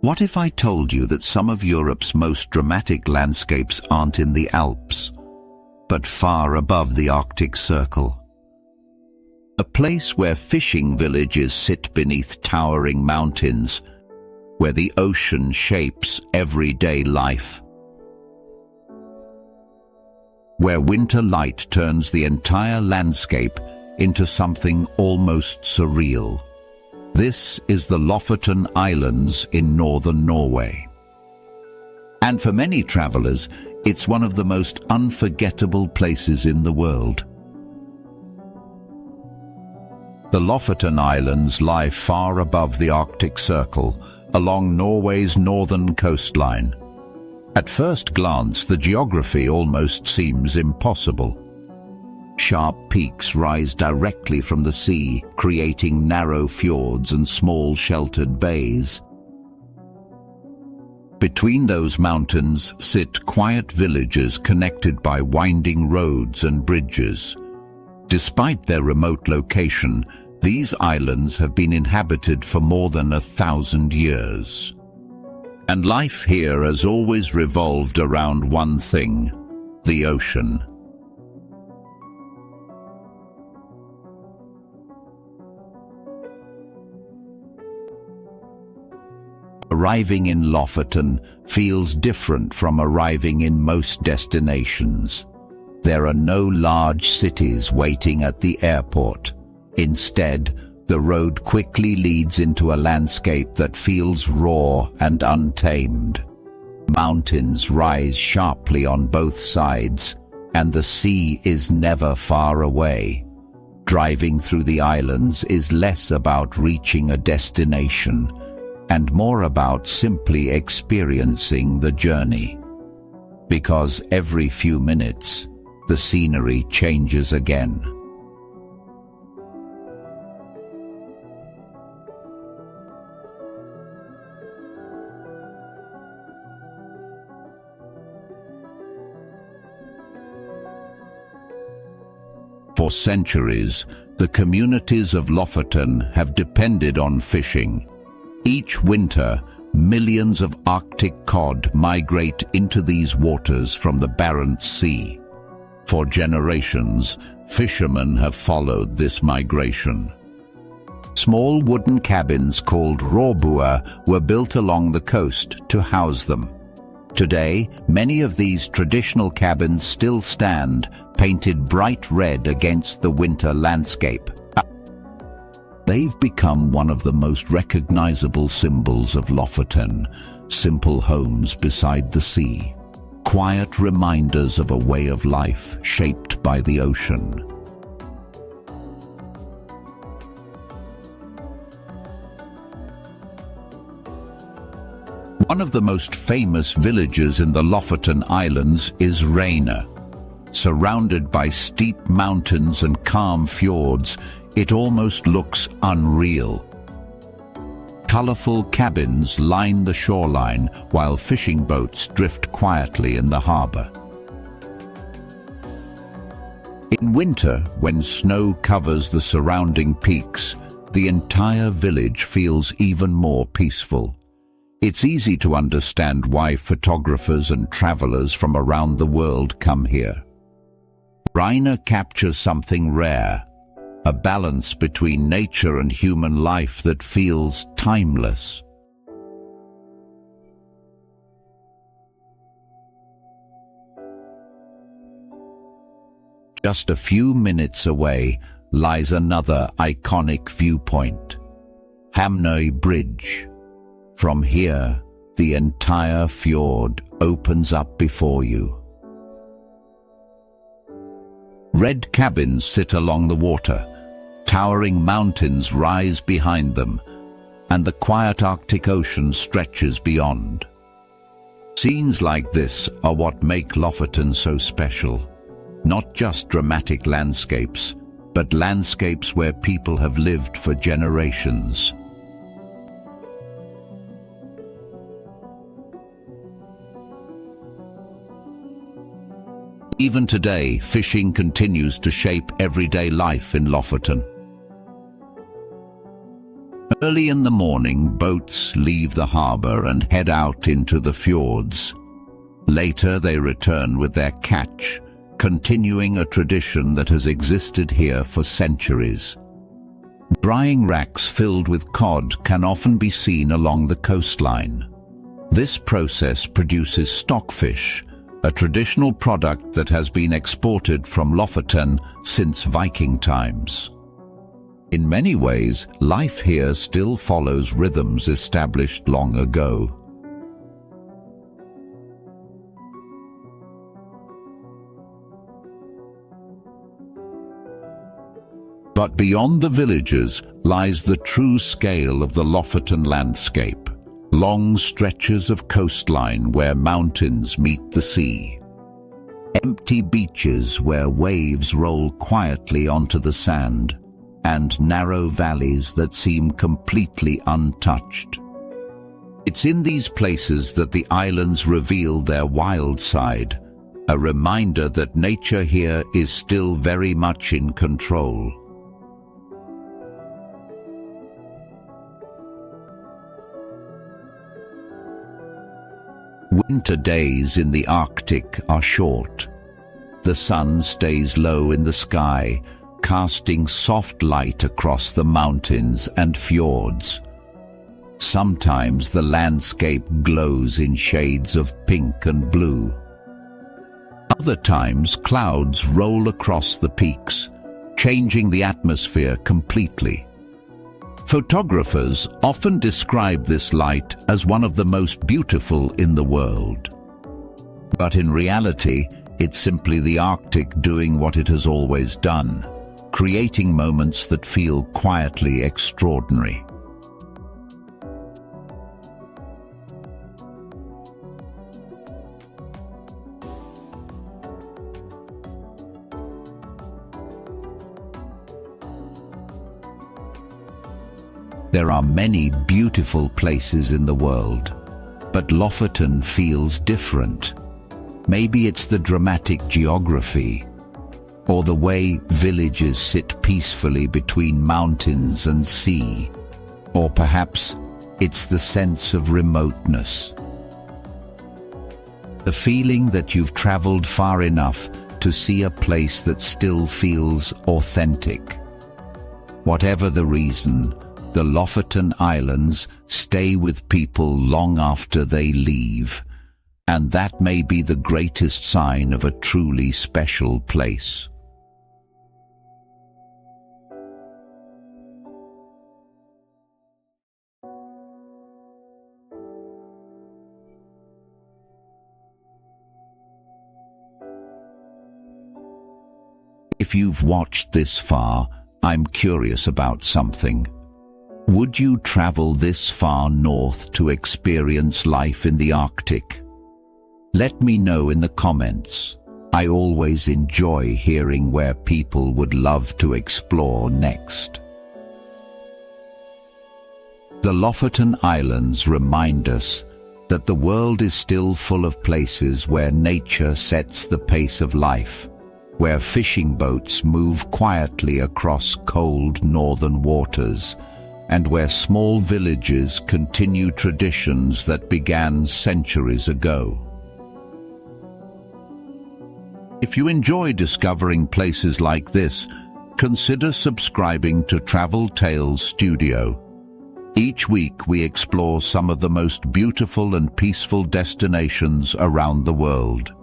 What if I told you that some of Europe's most dramatic landscapes aren't in the Alps, but far above the Arctic Circle? A place where fishing villages sit beneath towering mountains, where the ocean shapes everyday life, where winter light turns the entire landscape into something almost surreal. This is the Lofoten Islands in northern Norway. And for many travelers, it's one of the most unforgettable places in the world. The Lofoten Islands lie far above the Arctic Circle, along Norway's northern coastline. At first glance, the geography almost seems impossible. Sharp peaks rise directly from the sea, creating narrow fjords and small sheltered bays. Between those mountains sit quiet villages connected by winding roads and bridges. Despite their remote location, these islands have been inhabited for more than 1,000 years. And life here has always revolved around one thing: the ocean. Arriving in Lofoten feels different from arriving in most destinations. There are no large cities waiting at the airport. Instead, the road quickly leads into a landscape that feels raw and untamed. Mountains rise sharply on both sides, and the sea is never far away. Driving through the islands is less about reaching a destination and more about simply experiencing the journey. Because every few minutes, the scenery changes again. For centuries, the communities of Lofoten have depended on fishing. Each winter, millions of Arctic cod migrate into these waters from the Barents Sea. For generations, fishermen have followed this migration. Small wooden cabins called råbua were built along the coast to house them. Today, many of these traditional cabins still stand, painted bright red against the winter landscape. They've become one of the most recognizable symbols of Lofoten, simple homes beside the sea, quiet reminders of a way of life shaped by the ocean. One of the most famous villages in the Lofoten Islands is Reine. Surrounded by steep mountains and calm fjords, it almost looks unreal. Colorful cabins line the shoreline while fishing boats drift quietly in the harbor. In winter, when snow covers the surrounding peaks, the entire village feels even more peaceful. It's easy to understand why photographers and travelers from around the world come here. Reine captures something rare, a balance between nature and human life that feels timeless. Just a few minutes away lies another iconic viewpoint, Hamnøy Bridge. From here, the entire fjord opens up before you. Red cabins sit along the water, towering mountains rise behind them, and the quiet Arctic Ocean stretches beyond. Scenes like this are what make Lofoten so special. Not just dramatic landscapes, but landscapes where people have lived for generations. Even today, fishing continues to shape everyday life in Lofoten. Early in the morning, boats leave the harbor and head out into the fjords. Later, they return with their catch, continuing a tradition that has existed here for centuries. Drying racks filled with cod can often be seen along the coastline. This process produces stockfish, a traditional product that has been exported from Lofoten since Viking times. In many ways, life here still follows rhythms established long ago. But beyond the villages lies the true scale of the Lofoten landscape. Long stretches of coastline where mountains meet the sea. Empty beaches where waves roll quietly onto the sand, and narrow valleys that seem completely untouched. It's in these places that the islands reveal their wild side, a reminder that nature here is still very much in control. Winter days in the Arctic are short. The sun stays low in the sky, casting soft light across the mountains and fjords. Sometimes the landscape glows in shades of pink and blue. Other times clouds roll across the peaks, changing the atmosphere completely. Photographers often describe this light as one of the most beautiful in the world. But in reality, it's simply the Arctic doing what it has always done, creating moments that feel quietly extraordinary. There are many beautiful places in the world, but Lofoten feels different. Maybe it's the dramatic geography, or the way villages sit peacefully between mountains and sea, or perhaps it's the sense of remoteness. The feeling that you've traveled far enough to see a place that still feels authentic. Whatever the reason, the Lofoten Islands stay with people long after they leave, and that may be the greatest sign of a truly special place. If you've watched this far, I'm curious about something. Would you travel this far north to experience life in the Arctic? Let me know in the comments. I always enjoy hearing where people would love to explore next. The Lofoten Islands remind us that the world is still full of places where nature sets the pace of life, where fishing boats move quietly across cold northern waters, and where small villages continue traditions that began centuries ago. If you enjoy discovering places like this, consider subscribing to Travel Tales Studio. Each week we explore some of the most beautiful and peaceful destinations around the world.